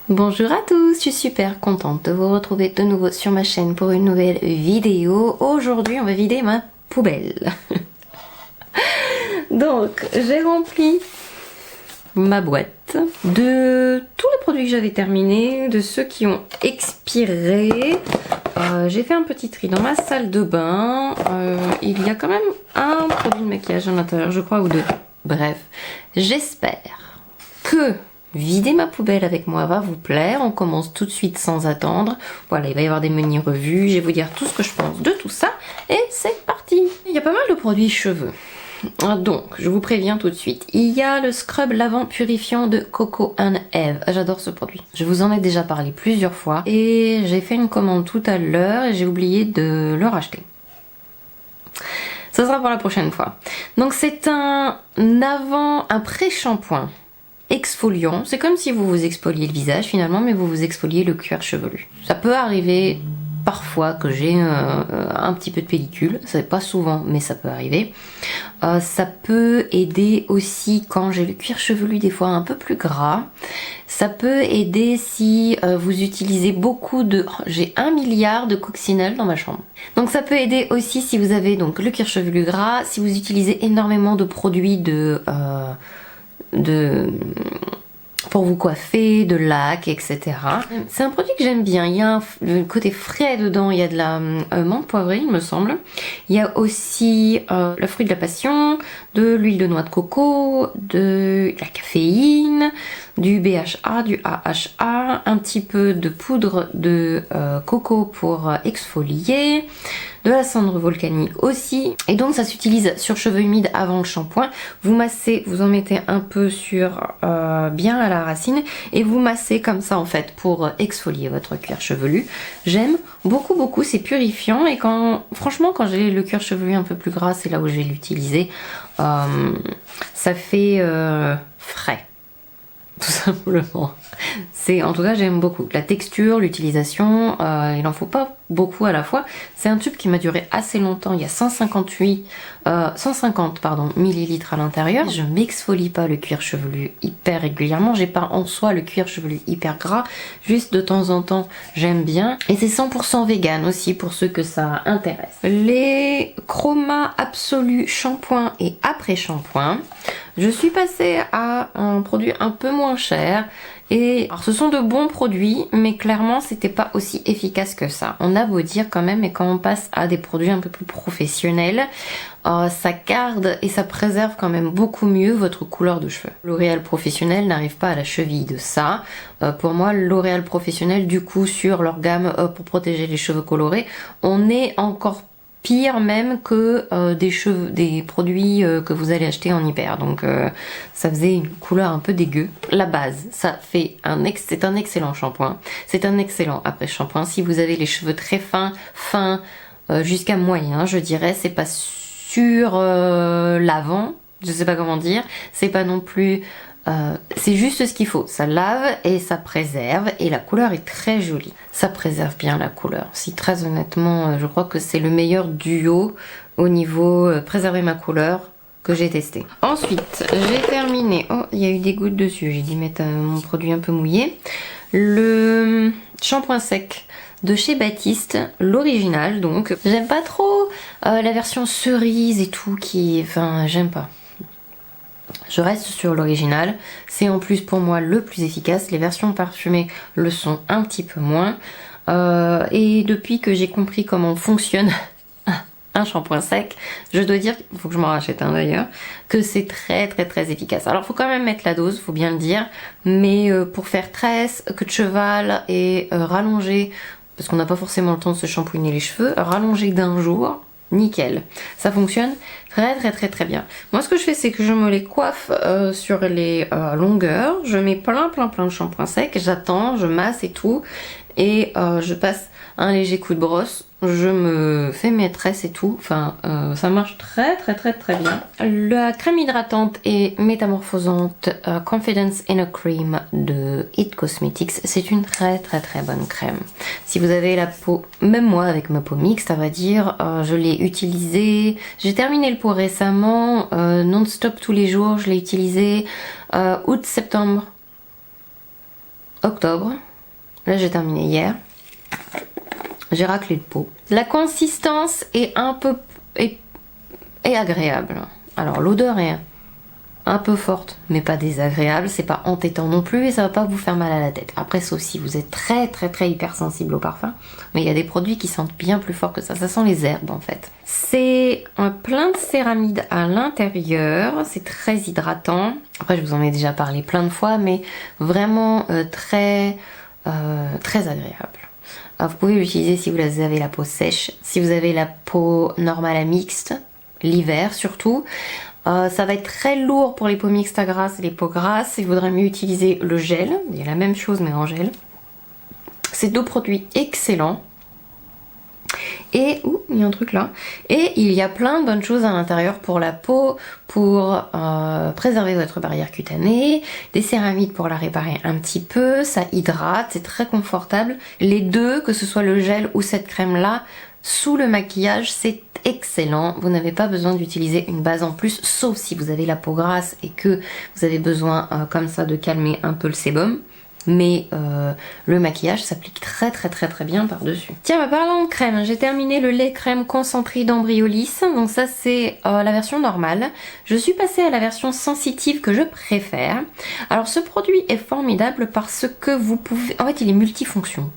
Bonjour à tous, je suis super contente de vous retrouver de nouveau sur ma chaîne pour une nouvelle vidéo. Aujourd'hui, on va vider ma poubelle. Donc, j'ai rempli ma boîte de tous les produits que j'avais terminés, de ceux qui ont expiré. J'ai fait un petit tri dans ma salle de bain. Il y a quand même un produit de maquillage à l'intérieur, je crois, ou deux. Bref, j'espère que vider ma poubelle avec moi va vous plaire. On commence tout de suite sans attendre. Voilà, il va y avoir des menus revus. Je vais vous dire tout ce que je pense de tout ça. Et c'est parti. Il y a pas mal de produits cheveux. Donc, je vous préviens tout de suite. Il y a le scrub lavant purifiant de Coco and Eve. J'adore ce produit. Je vous en ai déjà parlé plusieurs fois. Et j'ai fait une commande tout à l'heure et j'ai oublié de le racheter. Ça sera pour la prochaine fois. Donc, c'est un pré-shampoing exfoliant. C'est comme si vous vous exfoliez le visage finalement, mais vous vous exfoliez le cuir chevelu. Ça peut arriver parfois que j'ai un petit peu de pellicule, c'est pas souvent mais ça peut arriver. Ça peut aider aussi quand j'ai le cuir chevelu des fois un peu plus gras. Ça peut aider si vous utilisez beaucoup de... J'ai 1 milliard de coccinelle dans ma chambre. Donc ça peut aider aussi si vous avez donc le cuir chevelu gras, si vous utilisez énormément de produits pour vous coiffer, de lac, etc. C'est un produit que j'aime bien. Il y a le côté frais dedans, il y a de la menthe poivrée, il me semble. Il y a aussi le fruit de la passion, de l'huile de noix de coco, de la caféine, du BHA, du AHA, un petit peu de poudre de coco pour exfolier, de la cendre volcanique aussi. Et donc ça s'utilise sur cheveux humides avant le shampoing. Vous massez, vous en mettez un peu sur bien à la racine et vous massez comme ça en fait pour exfolier votre cuir chevelu. J'aime beaucoup, c'est purifiant et franchement quand j'ai le cuir chevelu un peu plus gras, c'est là où je vais l'utiliser. Ça fait frais. Tout simplement. En tout cas j'aime beaucoup la texture, l'utilisation, il n'en faut pas beaucoup à la fois. C'est un tube qui m'a duré assez longtemps, il y a 150 millilitres à l'intérieur. Je m'exfolie pas le cuir chevelu hyper régulièrement, j'ai pas en soi le cuir chevelu hyper gras, juste de temps en temps j'aime bien. Et c'est 100% vegan aussi pour ceux que ça intéresse. Les Chroma Absolu shampoing et après shampoing. Je suis passée à un produit un peu moins cher et alors ce sont de bons produits mais clairement c'était pas aussi efficace que ça. On a beau dire quand même, et quand on passe à des produits un peu plus professionnels, ça garde et ça préserve quand même beaucoup mieux votre couleur de cheveux. L'Oréal professionnel n'arrive pas à la cheville de ça. Pour moi L'Oréal professionnel du coup sur leur gamme pour protéger les cheveux colorés, on est encore pire même que des produits que vous allez acheter en hiver. Donc ça faisait une couleur un peu dégueu. La base, c'est un excellent shampoing. C'est un excellent après shampoing. Si vous avez les cheveux très fins, jusqu'à moyen, je dirais, c'est pas sur lavant, je sais pas comment dire. C'est pas non plus... c'est juste ce qu'il faut, ça lave et ça préserve et la couleur est très jolie. Ça préserve bien la couleur. Si très honnêtement, je crois que c'est le meilleur duo au niveau préserver ma couleur que j'ai testé. Ensuite, j'ai terminé. Oh, il y a eu des gouttes dessus, j'ai dû mettre mon produit un peu mouillé. Le shampoing sec de chez Baptiste, l'original donc. J'aime pas trop la version cerise et tout enfin, j'aime pas. Je reste sur l'original, c'est en plus pour moi le plus efficace, les versions parfumées le sont un petit peu moins. Et depuis que j'ai compris comment fonctionne un shampoing sec, je dois dire, il faut que je m'en rachète un d'ailleurs, que c'est très efficace. Alors il faut quand même mettre la dose, faut bien le dire, mais pour faire tresse, queue de cheval et rallonger, parce qu'on n'a pas forcément le temps de se shampouiner les cheveux, rallonger d'un jour, nickel, ça fonctionne très bien. Moi ce que je fais c'est que je me les coiffe sur les longueurs, je mets plein de shampoing sec, j'attends, je masse et tout et je passe un léger coup de brosse, je me fais mes tresses et tout. Enfin, ça marche très bien. La crème hydratante et métamorphosante Confidence in a Cream de It Cosmetics, c'est une très bonne crème. Si vous avez la peau, même moi avec ma peau mixte, à vrai dire, je l'ai utilisée. J'ai terminé le pot récemment, non-stop tous les jours. Je l'ai utilisé août, septembre, octobre. Là, j'ai terminé hier. J'ai raclé le pot. La consistance est est agréable. Alors l'odeur est un peu forte, mais pas désagréable. C'est pas entêtant non plus et ça va pas vous faire mal à la tête. Après, sauf si vous êtes très hypersensible au parfum. Mais il y a des produits qui sentent bien plus fort que ça. Ça sent les herbes en fait. C'est un plein de céramide à l'intérieur. C'est très hydratant. Après, je vous en ai déjà parlé plein de fois, mais vraiment très agréable. Alors, vous pouvez l'utiliser si vous avez la peau sèche, si vous avez la peau normale à mixte, l'hiver surtout. Ça va être très lourd pour les peaux mixtes à grasses et les peaux grasses. Il vaudrait mieux utiliser le gel. Il y a la même chose mais en gel. C'est deux produits excellents. Et, il y a un truc là. Et il y a plein de bonnes choses à l'intérieur pour la peau, pour préserver votre barrière cutanée, des céramides pour la réparer un petit peu, ça hydrate, c'est très confortable. Les deux, que ce soit le gel ou cette crème là, sous le maquillage, c'est excellent. Vous n'avez pas besoin d'utiliser une base en plus, sauf si vous avez la peau grasse et que vous avez besoin comme ça de calmer un peu le sébum. Mais le maquillage s'applique très bien par dessus. Tiens, parlant de crème, j'ai terminé le lait crème concentré d'Embryolis. Donc ça c'est la version normale. Je suis passée à la version sensitive que je préfère. Alors ce produit est formidable parce que vous pouvez... En fait il est multifonction.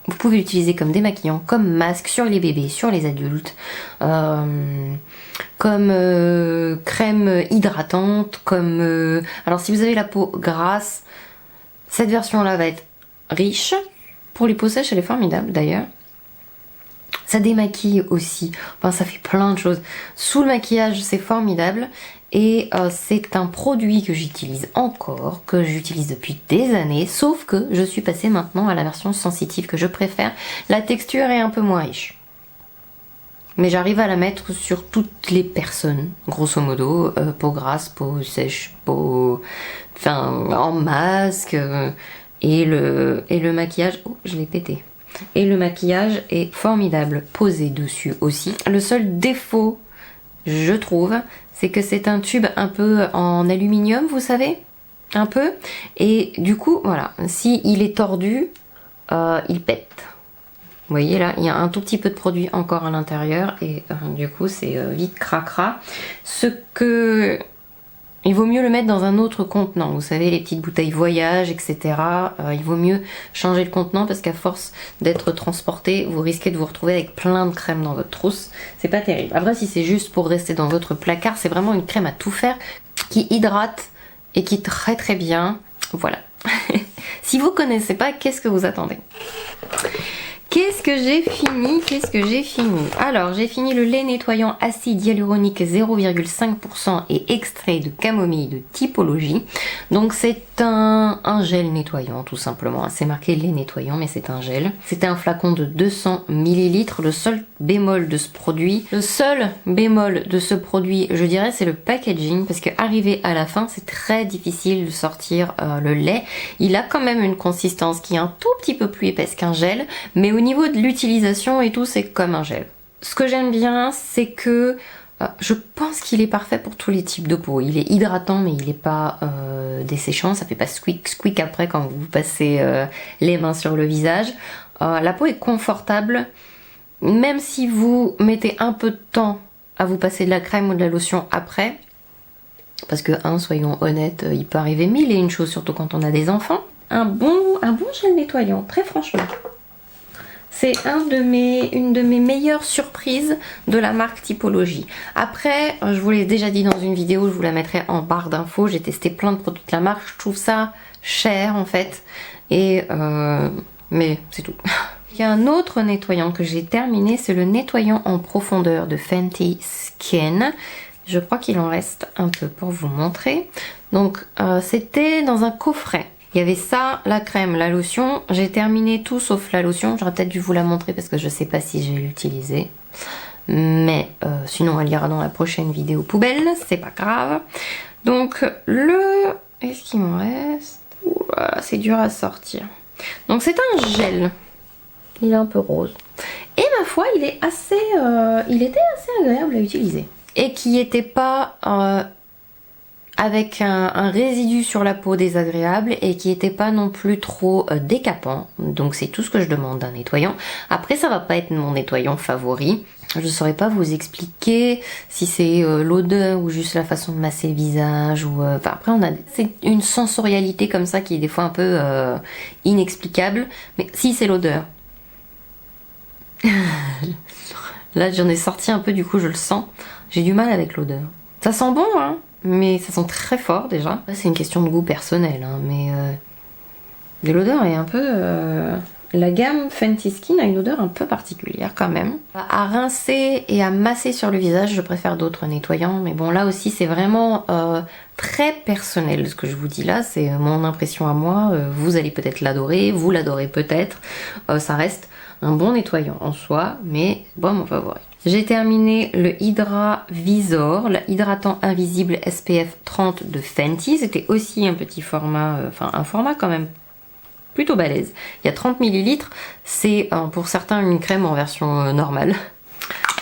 Vous pouvez l'utiliser comme démaquillant, comme masque sur les bébés, sur les adultes, comme crème hydratante, comme... Alors si vous avez la peau grasse, cette version-là va être riche. Pour les peaux sèches, elle est formidable d'ailleurs. Ça démaquille aussi. Enfin, ça fait plein de choses. Sous le maquillage, c'est formidable. Et c'est un produit que j'utilise encore, que j'utilise depuis des années. Sauf que je suis passée maintenant à la version sensitive que je préfère. La texture est un peu moins riche. Mais j'arrive à la mettre sur toutes les personnes, grosso modo, peau grasse, peau sèche, peau... Enfin, en masque, et le maquillage... Oh, je l'ai pété. Et le maquillage est formidable, posé dessus aussi. Le seul défaut, je trouve, c'est que c'est un tube un peu en aluminium, vous savez, un peu. Et du coup, voilà, si il est tordu, il pète. Vous voyez là, il y a un tout petit peu de produit encore à l'intérieur et du coup c'est vite cracra. Il vaut mieux le mettre dans un autre contenant. Vous savez, les petites bouteilles voyage, etc. Il vaut mieux changer le contenant parce qu'à force d'être transporté, vous risquez de vous retrouver avec plein de crème dans votre trousse. C'est pas terrible. Après, si c'est juste pour rester dans votre placard, c'est vraiment une crème à tout faire qui hydrate et qui est très bien. Voilà. Si vous connaissez pas, qu'est-ce que vous attendez ? Qu'est-ce que j'ai fini? Alors, j'ai fini le lait nettoyant acide hyaluronique 0,5% et extrait de camomille de Typologie. Donc, c'est un gel nettoyant, tout simplement. C'est marqué lait nettoyant, mais c'est un gel. C'était un flacon de 200 ml. Le seul bémol de ce produit, je dirais, c'est le packaging. Parce que arrivé à la fin, c'est très difficile de sortir le lait. Il a quand même une consistance qui est un tout petit peu plus épaisse qu'un gel, mais au niveau de l'utilisation et tout, c'est comme un gel. Ce que j'aime bien, c'est que je pense qu'il est parfait pour tous les types de peau. Il est hydratant, mais il n'est pas desséchant. Ça fait pas squeak après quand vous passez les mains sur le visage. La peau est confortable, même si vous mettez un peu de temps à vous passer de la crème ou de la lotion après. Parce que, soyons honnêtes, il peut arriver mille et une choses, surtout quand on a des enfants. Un bon gel nettoyant, très franchement. C'est une de mes meilleures surprises de la marque Typologie. Après, je vous l'ai déjà dit dans une vidéo, je vous la mettrai en barre d'infos. J'ai testé plein de produits de la marque. Je trouve ça cher en fait. Mais c'est tout. Il y a un autre nettoyant que j'ai terminé, c'est le nettoyant en profondeur de Fenty Skin. Je crois qu'il en reste un peu pour vous montrer. Donc c'était dans un coffret. Il y avait ça, la crème, la lotion. J'ai terminé tout sauf la lotion. J'aurais peut-être dû vous la montrer parce que je sais pas si j'ai l'utilisé. Mais sinon elle ira dans la prochaine vidéo poubelle, c'est pas grave. Donc le... Est-ce qu'il m'en reste? Voilà, c'est dur à sortir. Donc c'est un gel. Il est un peu rose. Et ma foi, il était assez agréable à utiliser. Et qui n'était pas avec un résidu sur la peau désagréable et qui n'était pas non plus trop décapant. Donc c'est tout ce que je demande d'un nettoyant. Après, ça va pas être mon nettoyant favori. Je saurais pas vous expliquer si c'est l'odeur ou juste la façon de masser le visage ou enfin après c'est une sensorialité comme ça qui est des fois un peu inexplicable, mais si c'est l'odeur. Là j'en ai sorti un peu, du coup je le sens. J'ai du mal avec l'odeur. Ça sent bon hein, mais ça sent très fort déjà. C'est une question de goût personnel hein, mais l'odeur est un peu la gamme Fenty Skin a une odeur un peu particulière quand même. À rincer et à masser sur le visage, je préfère d'autres nettoyants. Mais bon, là aussi, c'est vraiment très personnel ce que je vous dis là. C'est mon impression à moi. Vous allez peut-être l'adorer, vous l'adorez peut-être. Ça reste un bon nettoyant en soi, mais bon, mon favori. J'ai terminé le Hydra Visor, l'hydratant invisible SPF 30 de Fenty. C'était aussi un petit format, enfin un format quand même plutôt balèze. Il y a 30 ml, c'est pour certains une crème en version normale.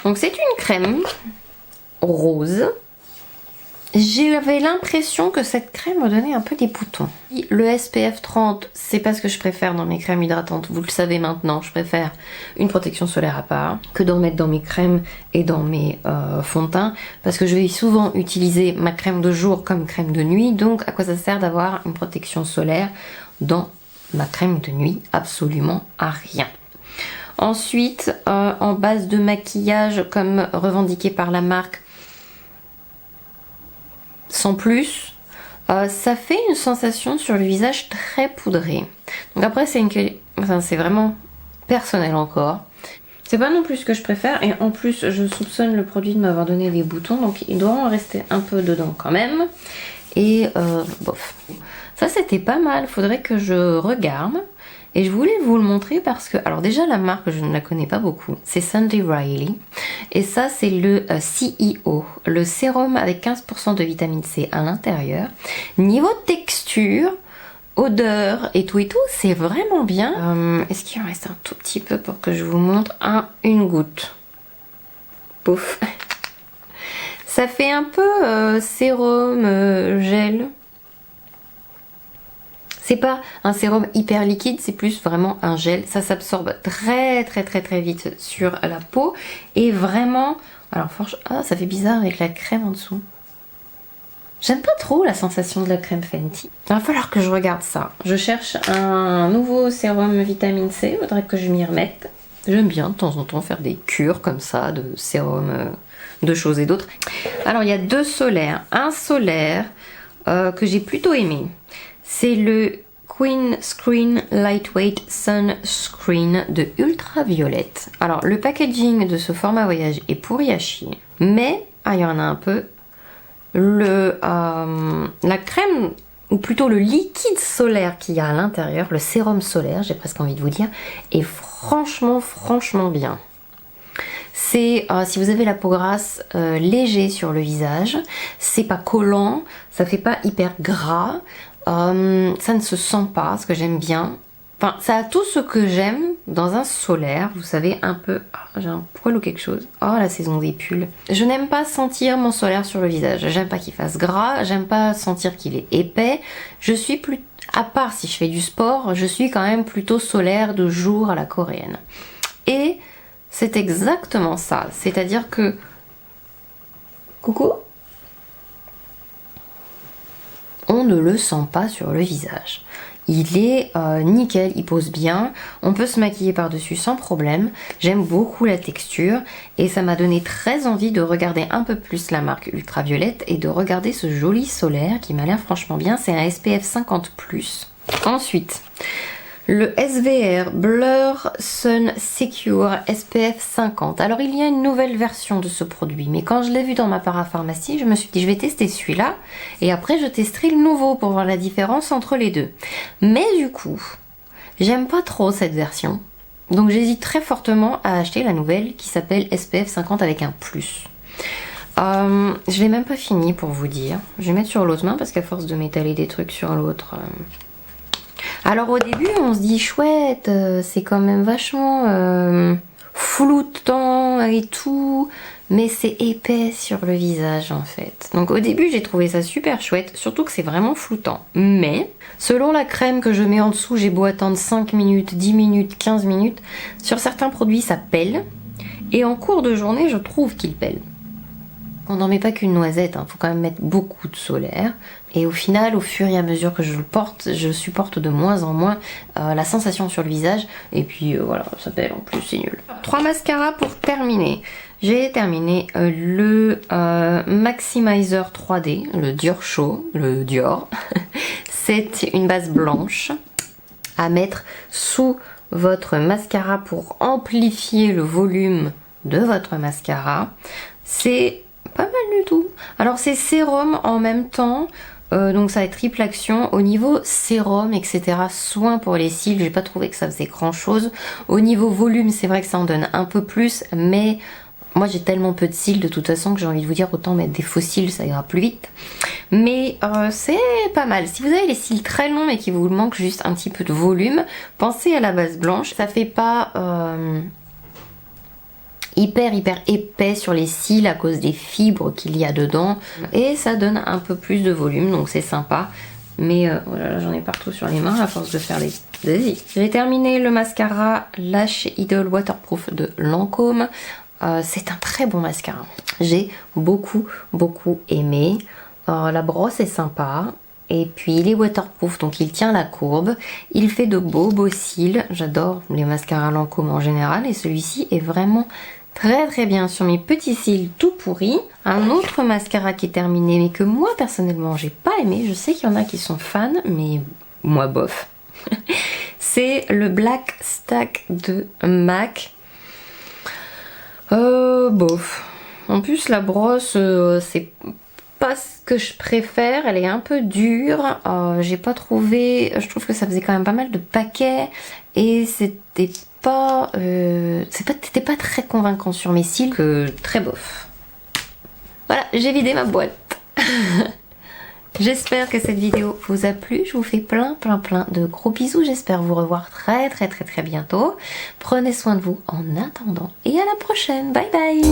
Donc c'est une crème rose. J'avais l'impression que cette crème me donnait un peu des boutons. Le SPF 30, c'est pas ce que je préfère dans mes crèmes hydratantes. Vous le savez maintenant, je préfère une protection solaire à part que d'en mettre dans mes crèmes et dans mes fonds de teint. Parce que je vais souvent utiliser ma crème de jour comme crème de nuit. Donc à quoi ça sert d'avoir une protection solaire dans ma crème de nuit? Absolument à rien. Ensuite, en base de maquillage, comme revendiqué par la marque, sans plus, ça fait une sensation sur le visage très poudré. Donc après, c'est vraiment personnel encore. C'est pas non plus ce que je préfère, et en plus, je soupçonne le produit de m'avoir donné des boutons, donc il doit en rester un peu dedans quand même. Et bof. Ça c'était pas mal, faudrait que je regarde. Et je voulais vous le montrer parce que, alors déjà la marque je ne la connais pas beaucoup, c'est Sunday Riley. Et ça c'est le CEO, le sérum avec 15% de vitamine C à l'intérieur. Niveau texture, odeur et tout, c'est vraiment bien. Est-ce qu'il en reste un tout petit peu pour que je vous montre? Une goutte. Pouf. Ça fait un peu sérum, gel. C'est pas un sérum hyper liquide, c'est plus vraiment un gel. Ça s'absorbe très vite sur la peau. Et vraiment... Alors ça fait bizarre avec la crème en dessous. J'aime pas trop la sensation de la crème Fenty. Il va falloir que je regarde ça. Je cherche un nouveau sérum vitamine C. Il faudrait que je m'y remette. J'aime bien de temps en temps faire des cures comme ça de sérum de choses et d'autres. Alors il y a deux solaires. Un solaire que j'ai plutôt aimé. C'est le Queen Screen Lightweight Sunscreen de Ultraviolette. Alors le packaging de ce format voyage est pourri à chier. Mais, il y en a un peu. La crème, ou plutôt le liquide solaire qu'il y a à l'intérieur, le sérum solaire, j'ai presque envie de vous dire, est franchement bien. C'est, si vous avez la peau grasse, léger sur le visage. C'est pas collant, ça fait pas hyper gras. Ça ne se sent pas, ce que j'aime bien. Enfin, ça a tout ce que j'aime dans un solaire. Vous savez, un peu... j'ai un poil ou quelque chose. Oh, la saison des pulls. Je n'aime pas sentir mon solaire sur le visage. J'aime pas qu'il fasse gras. J'aime pas sentir qu'il est épais. Je suis plus... À part si je fais du sport, je suis quand même plutôt solaire de jour à la coréenne. Et c'est exactement ça. C'est-à-dire que... Coucou ? On ne le sent pas sur le visage. Il est nickel, il pose bien, on peut se maquiller par-dessus sans problème. J'aime beaucoup la texture et ça m'a donné très envie de regarder un peu plus la marque Ultraviolette et de regarder ce joli solaire qui m'a l'air franchement bien. C'est un SPF 50+. Ensuite, Le SVR Blur Sun Secure SPF 50. Alors il y a une nouvelle version de ce produit, mais quand je l'ai vu dans ma parapharmacie, je me suis dit je vais tester celui-là et après je testerai le nouveau pour voir la différence entre les deux. Mais du coup, j'aime pas trop cette version, donc j'hésite très fortement à acheter la nouvelle qui s'appelle SPF 50 avec un plus. Je l'ai même pas fini pour vous dire. Je vais mettre sur l'autre main parce qu'à force de m'étaler des trucs sur l'autre... Alors au début on se dit chouette, c'est quand même vachement floutant et tout, mais c'est épais sur le visage en fait. Donc au début j'ai trouvé ça super chouette, surtout que c'est vraiment floutant. Mais selon la crème que je mets en dessous, j'ai beau attendre 5 minutes, 10 minutes, 15 minutes, sur certains produits ça pèle, et en cours de journée je trouve qu'il pèle. On n'en met pas qu'une noisette, faut quand même mettre beaucoup de solaire. Et au final, au fur et à mesure que je le porte, je supporte de moins en moins la sensation sur le visage. Et puis voilà, ça pèle en plus, c'est nul. 3 mascaras pour terminer. J'ai terminé le Maximizer 3D, le Dior Show, le Dior. C'est une base blanche à mettre sous votre mascara pour amplifier le volume de votre mascara. C'est pas mal du tout. Alors c'est sérum en même temps, donc ça a triple action. Au niveau sérum, etc., soin pour les cils, j'ai pas trouvé que ça faisait grand chose. Au niveau volume, c'est vrai que ça en donne un peu plus, mais moi j'ai tellement peu de cils de toute façon que j'ai envie de vous dire autant mettre des faux cils, ça ira plus vite. Mais c'est pas mal. Si vous avez les cils très longs et qu'il vous manque juste un petit peu de volume, pensez à la base blanche. Ça fait pas... hyper épais sur les cils à cause des fibres qu'il y a dedans, et ça donne un peu plus de volume, donc c'est sympa. Mais voilà, j'en ai partout sur les mains à force de faire des... J'ai terminé le mascara Lash Idol Waterproof de Lancôme. C'est un très bon mascara, j'ai beaucoup aimé. La brosse est sympa. Et puis il est waterproof, donc il tient la courbe. Il fait de beaux cils. J'adore les mascaras Lancôme en général, et celui-ci est vraiment très bien sur mes petits cils tout pourris. Un autre mascara qui est terminé, mais que moi personnellement j'ai pas aimé. Je sais qu'il y en a qui sont fans, mais moi bof. C'est le Black Stack de MAC. Bof. En plus la brosse, c'est pas ce que je préfère, elle est un peu dure. J'ai pas trouvé, je trouve que ça faisait quand même pas mal de paquets et c'était pas très convaincant sur mes cils, que très bof. Voilà, j'ai vidé ma boîte. J'espère que cette vidéo vous a plu. Je vous fais plein de gros bisous. J'espère vous revoir très bientôt. Prenez soin de vous en attendant et à la prochaine. Bye bye.